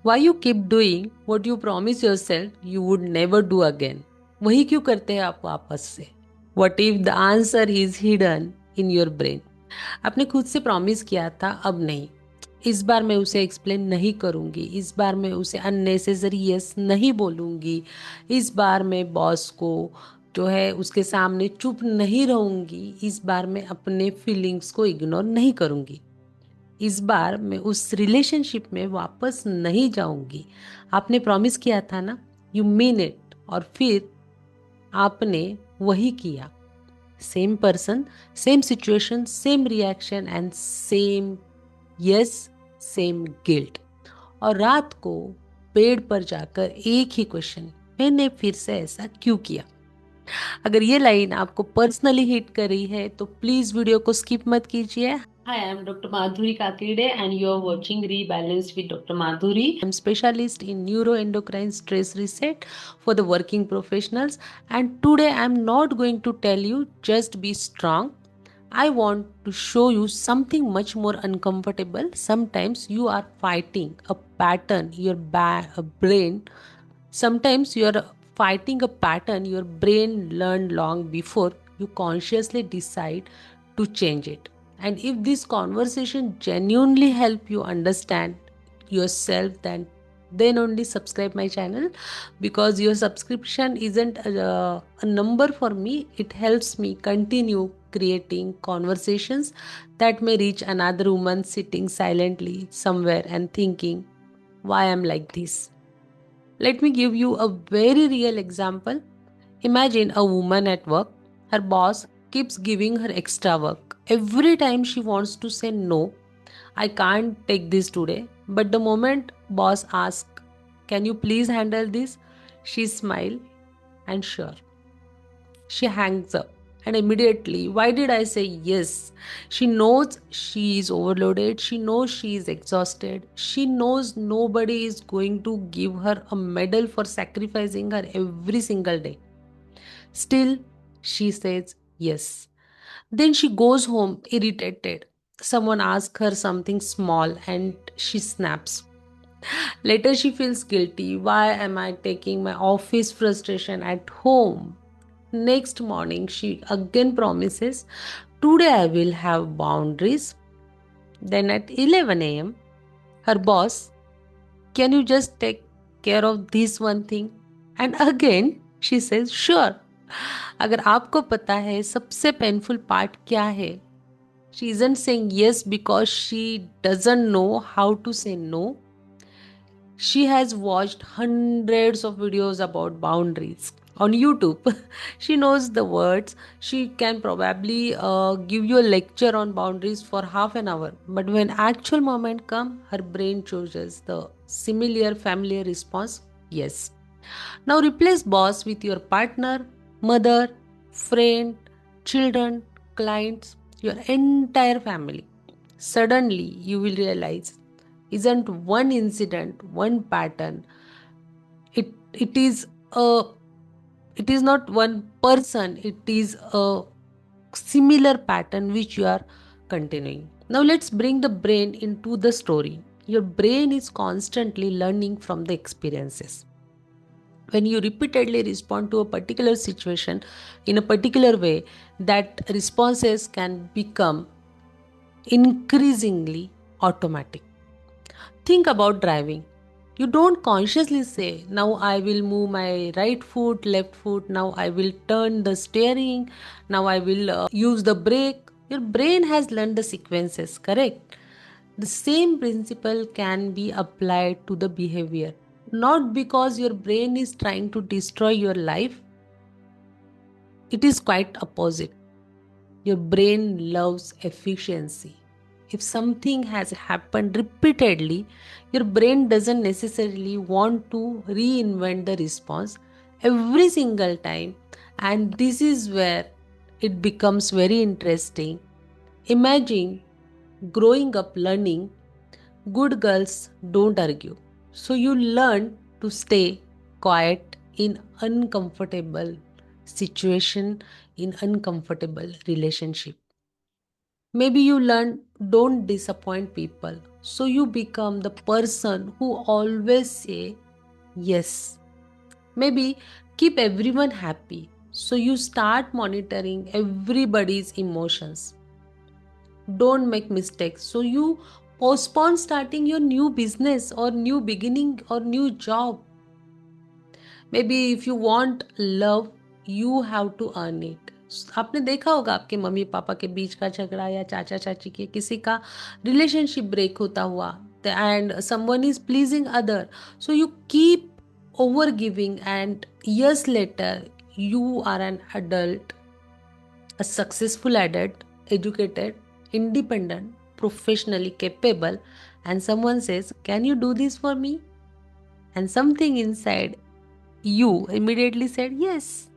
Why you keep doing what you promise yourself you would never do again? वही क्यों करते हैं आप वापस से? What if the answer is hidden in your brain? आपने खुद से प्रॉमिस किया था, अब नहीं। इस बार मैं उसे एक्सप्लेन नहीं करूंगी, इस बार मैं उसे अननेसेसरी यस नहीं बोलूंगी, इस बार मैं बॉस को जो है उसके सामने चुप नहीं रहूंगी, इस बार मैं अपने फीलिंग्स को इग्नोर नहीं करूंगी, इस बार मैं उस रिलेशनशिप में वापस नहीं जाऊंगी। आपने प्रॉमिस किया था ना, यू मीन इट। और फिर आपने वही किया। Same person, same situation, same reaction and same yes, same guilt. और रात को बेड पर जाकर एक ही क्वेश्चन, मैंने फिर से ऐसा क्यों किया? अगर ये लाइन आपको पर्सनली हिट कर रही है तो प्लीज वीडियो को स्किप मत कीजिए। Hi, I am Dr. Madhurie Kakide and you are watching Rebalanced with Dr. Madhurie. I am specialist in neuroendocrine stress reset for the working professionals, and today I am not going to tell you just be strong. I want to show you something much more uncomfortable. Sometimes you are fighting a pattern, your brain. Sometimes you are fighting a pattern your brain learned long before you consciously decide to change it. And if this conversation genuinely help you understand yourself, then only subscribe my channel, because your subscription isn't a number for me. It helps me continue creating conversations that may reach another woman sitting silently somewhere and thinking, why I'm like this. Let me give you a very real example. Imagine a woman at work. Her boss keeps giving her extra work. Every time she wants to say no, I can't take this today. But the moment boss asks, can you please handle this? She smiles and sure. She hangs up. And immediately, why did I say yes? She knows she is overloaded. She knows she is exhausted. She knows nobody is going to give her a medal for sacrificing her every single day. Still, she says yes. Then she goes home irritated. Someone asks her something small and she snaps. Later, she feels guilty. Why am I taking my office frustration at home? Next morning, she again promises, today I will have boundaries. Then at 11 a.m., her boss, can you just take care of this one thing? And again, she says, sure. अगर आपको पता है सबसे painful part क्या है, she isn't saying yes because she doesn't know how to say no. She has watched hundreds of videos about boundaries on YouTube. She knows the words. She can probably give you a lecture on boundaries for half an hour. But when actual moment come, her brain chooses the similar familiar response, yes. Now replace boss with your partner, mother, friend, children, clients, your entire family. Suddenly you will realize isn't one incident, one pattern. It is a, it is not one person, it is a similar pattern which you are continuing. Now let's bring the brain into the story. Your brain is constantly learning from the experiences. When you repeatedly respond to a particular situation in a particular way, that responses can become increasingly automatic. Think about driving. You don't consciously say, now I will move my right foot, left foot, now I will turn the steering, now I will use the brake. Your brain has learned the sequences, correct? The same principle can be applied to the behavior. Not because your brain is trying to destroy your life, it is quite opposite. Your brain loves efficiency. If something has happened repeatedly, your brain doesn't necessarily want to reinvent the response every single time. And this is where it becomes very interesting. Imagine growing up learning good girls don't argue. So you learn to stay quiet in uncomfortable situation, in uncomfortable relationship. Maybe you learn don't disappoint people. So you become the person who always say yes. Maybe keep everyone happy. So you start monitoring everybody's emotions. Don't make mistakes. So you postpone starting your new business or new beginning or new job. Maybe if you want love, you have to earn it. आपने देखा होगा आपके mummy papa के बीच का झगड़ा या चाचा चाची के किसी का रिलेशनशिप ब्रेक होता हुआ and someone is pleasing other, so you keep over giving and years later you are an adult, a successful adult, educated, independent, professionally capable, and someone says, can you do this for me? And something inside you immediately said yes.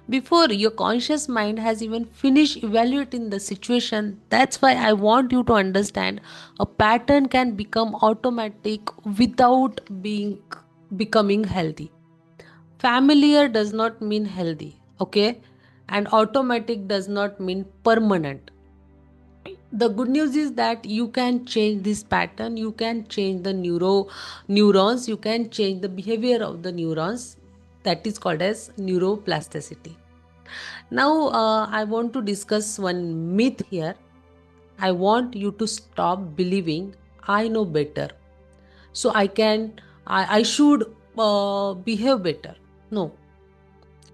Before your conscious mind has even finished evaluating the situation. That's why I want you to understand a pattern can become automatic without being becoming healthy. Familiar does not mean healthy, okay? And automatic does not mean permanent. The good news is that you can change this pattern, you can change the neurons, you can change the behavior of the neurons. That is called as neuroplasticity. Now I want to discuss one myth here. I want you to stop believing I know better, so I should behave better. No,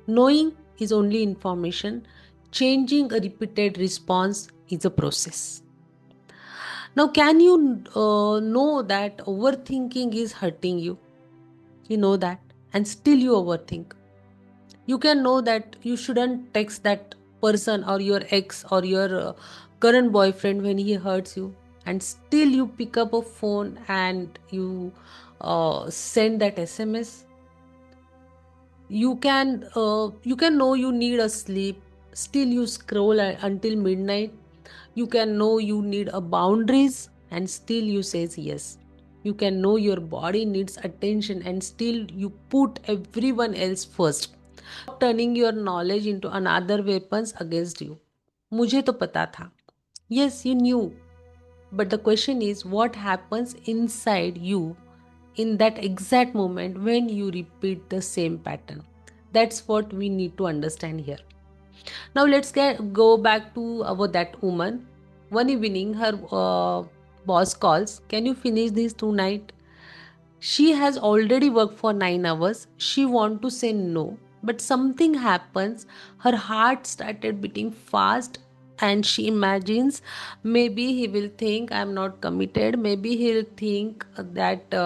knowing is only information. Changing a repeated response is a process. Now, can you know that overthinking is hurting you? You know that, and still you overthink. You can know that you shouldn't text that person or your ex or your current boyfriend when he hurts you, and still you pick up a phone and you send that SMS. You can know you need a sleep, still you scroll until midnight. You can know you need a boundaries and still you says yes. You can know your body needs attention and still you put everyone else first. Turning your knowledge into another weapons against you. मुझे तो पता था. Yes, you knew. But the question is, what happens inside you in that exact moment when you repeat the same pattern? That's what we need to understand here. Now let's go back to that woman. One evening, her boss calls, "Can you finish this tonight?" She has already worked for 9 hours. She want to say no, but something happens. Her heart started beating fast, and she imagines maybe he will think I'm not committed. Maybe he'll think that.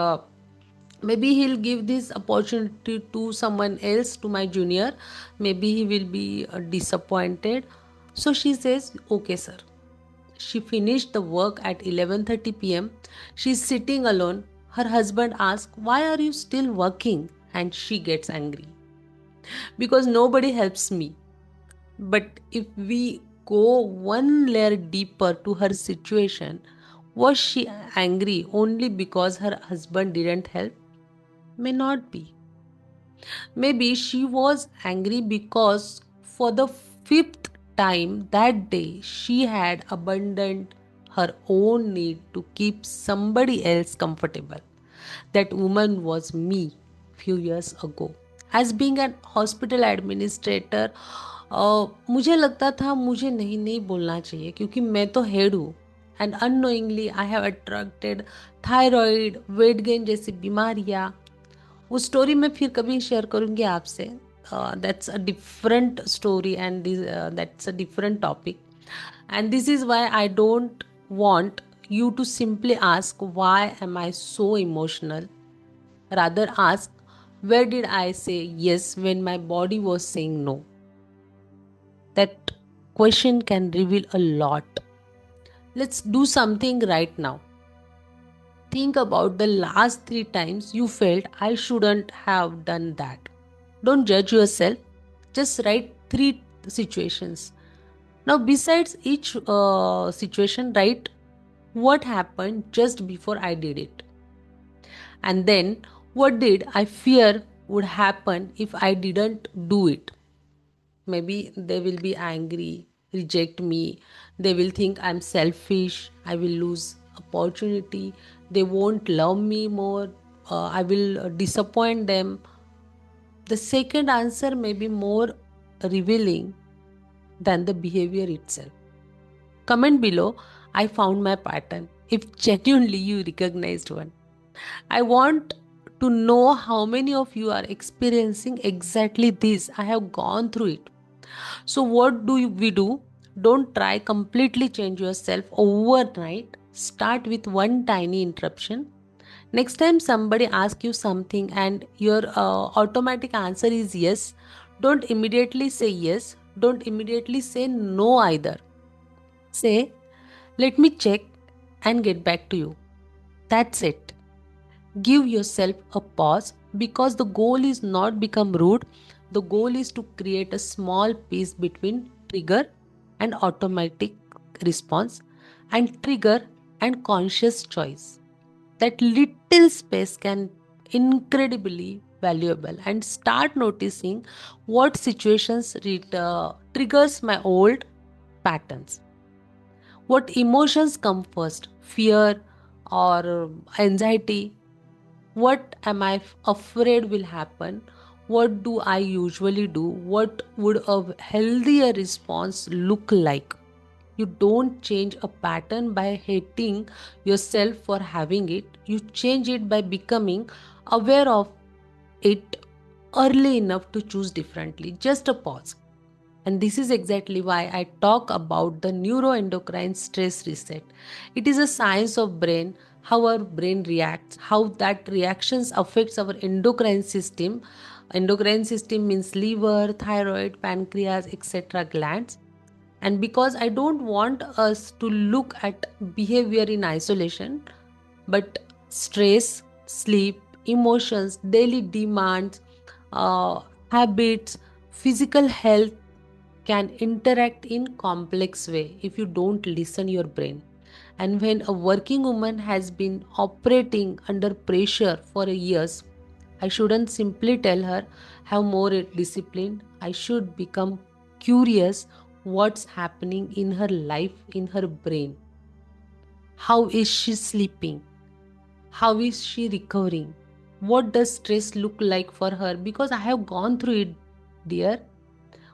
Maybe he'll give this opportunity to someone else, to my junior. Maybe he will be disappointed. So she says, okay, sir. She finished the work at 11:30 p.m. She's sitting alone. Her husband asks, why are you still working? And she gets angry because nobody helps me. But if we go one layer deeper to her situation, was she angry only because her husband didn't help? May not be. Maybe she was angry because for the fifth time that day she had abandoned her own need to keep somebody else comfortable. That woman was me few years ago. As being an hospital administrator, मुझे लगता था मुझे नहीं नहीं बोलना चाहिए क्योंकि मैं तो हेड हूँ. And unknowingly I have attracted thyroid, weight gain जैसी बीमारियाँ. वो स्टोरी मैं फिर कभी शेयर करूँगी आपसे. That's a different story and that's a different topic. And this is why I don't want you to simply ask, why am I so emotional? Rather ask, where did I say yes when my body was saying no? That question can reveal a lot. Let's do something right now. Think about the last 3 times you felt I shouldn't have done that. Don't judge yourself. Just write 3 situations. Now, besides each situation, write what happened just before I did it. And then, what did I fear would happen if I didn't do it? Maybe they will be angry, reject me, they will think I'm selfish, I will lose opportunity, they won't love me more, I will disappoint them. The second answer may be more revealing than the behavior itself. Comment below, I found my pattern, if genuinely you recognized one. I want to know how many of you are experiencing exactly this. I have gone through it. So, what do we do? Don't try completely change yourself overnight. Start with one tiny interruption. Next time somebody asks you something and your automatic answer is yes, don't immediately say yes. Don't immediately say no either. Say, let me check and get back to you. That's it. Give yourself a pause because the goal is not become rude. The goal is to create a small peace between trigger and automatic response and trigger and conscious choice. That little space can incredibly valuable, and start noticing what situations triggers my old patterns, what emotions come first, fear or anxiety, what am I afraid will happen, what do I usually do, what would a healthier response look like. You don't change a pattern by hating yourself for having it. You change it by becoming aware of it early enough to choose differently. Just a pause. And this is exactly why I talk about the neuroendocrine stress reset. It is a science of brain, how our brain reacts, how that reactions affects our endocrine system. Endocrine system means liver, thyroid, pancreas, etc. glands. And because I don't want us to look at behavior in isolation, but stress, sleep, emotions, daily demands, habits, physical health can interact in complex way if you don't listen your brain. And when a working woman has been operating under pressure for years, I shouldn't simply tell her have more discipline. I should become curious what's happening in her life, in her brain. How is she sleeping? How is she recovering? What does stress look like for her? Because I have gone through it, dear.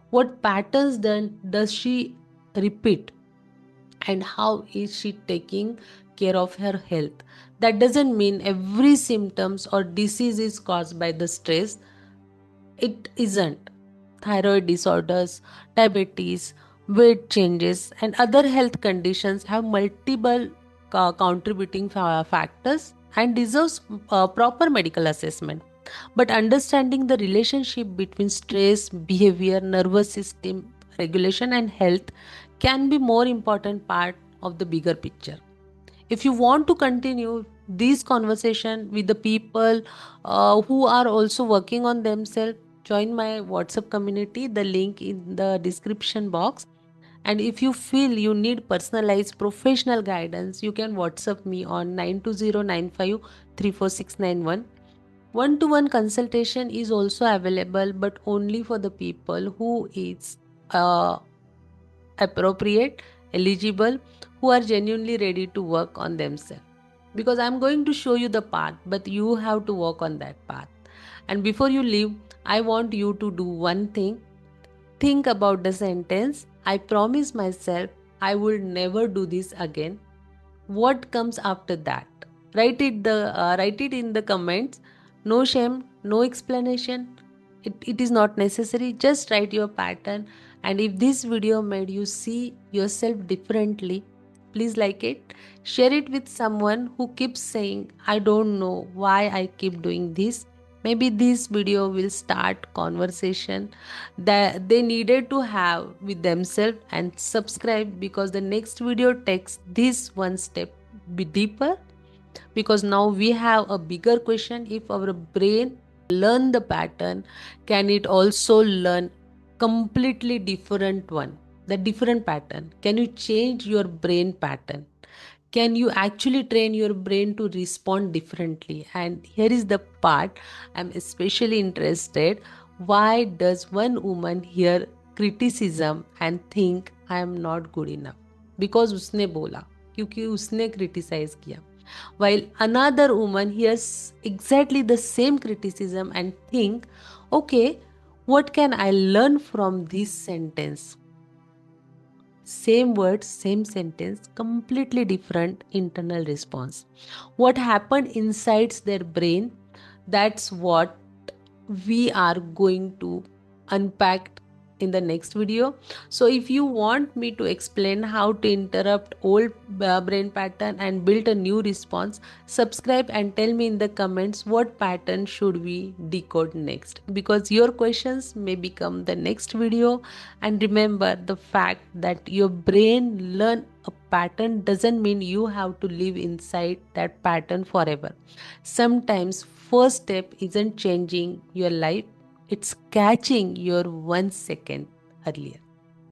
What patterns then does she repeat? And how is she taking care of her health? That doesn't mean every symptoms or disease is caused by the stress. It isn't. Thyroid disorders, diabetes, weight changes, and other health conditions have multiple contributing factors and deserves proper medical assessment. But understanding the relationship between stress, behavior, nervous system regulation, and health can be more important part of the bigger picture. If you want to continue this conversation with the people who are also working on themselves, join my WhatsApp community, the link in the description box. And if you feel you need personalized professional guidance, you can WhatsApp me on 92095 34691. One-to-one consultation is also available, but only for the people who is uh, appropriate, eligible, who are genuinely ready to work on themselves. Because I'm going to show you the path, but you have to walk on that path. And before you leave, I want you to do one thing. Think about the sentence, I promise myself I will never do this again. What comes after that? Write it in the comments. No shame, no explanation. It is not necessary. Just write your pattern. And if this video made you see yourself differently, please like it. Share it with someone who keeps saying, I don't know why I keep doing this. Maybe this video will start conversation that they needed to have with themselves. And subscribe because the next video takes this one step be deeper, because now we have a bigger question. If our brain learn the pattern, can it also learn completely different one, the different pattern? Can you change your brain pattern? Can you actually train your brain to respond differently? And here is the part I'm especially interested. Why does one woman hear criticism and think I am not good enough? Because उसने बोला. क्योंकि उसने criticise किया. While another woman hears exactly the same criticism and think, okay, what can I learn from this sentence? Same words, same sentence, completely different internal response. What happened inside their brain, that's what we are going to unpack in the next video. So if you want me to explain how to interrupt old brain pattern and build a new response, subscribe and tell me in the comments what pattern should we decode next, because your questions may become the next video. And remember, the fact that your brain learn a pattern doesn't mean you have to live inside that pattern forever. Sometimes first step isn't changing your life, it's catching your 1 second earlier.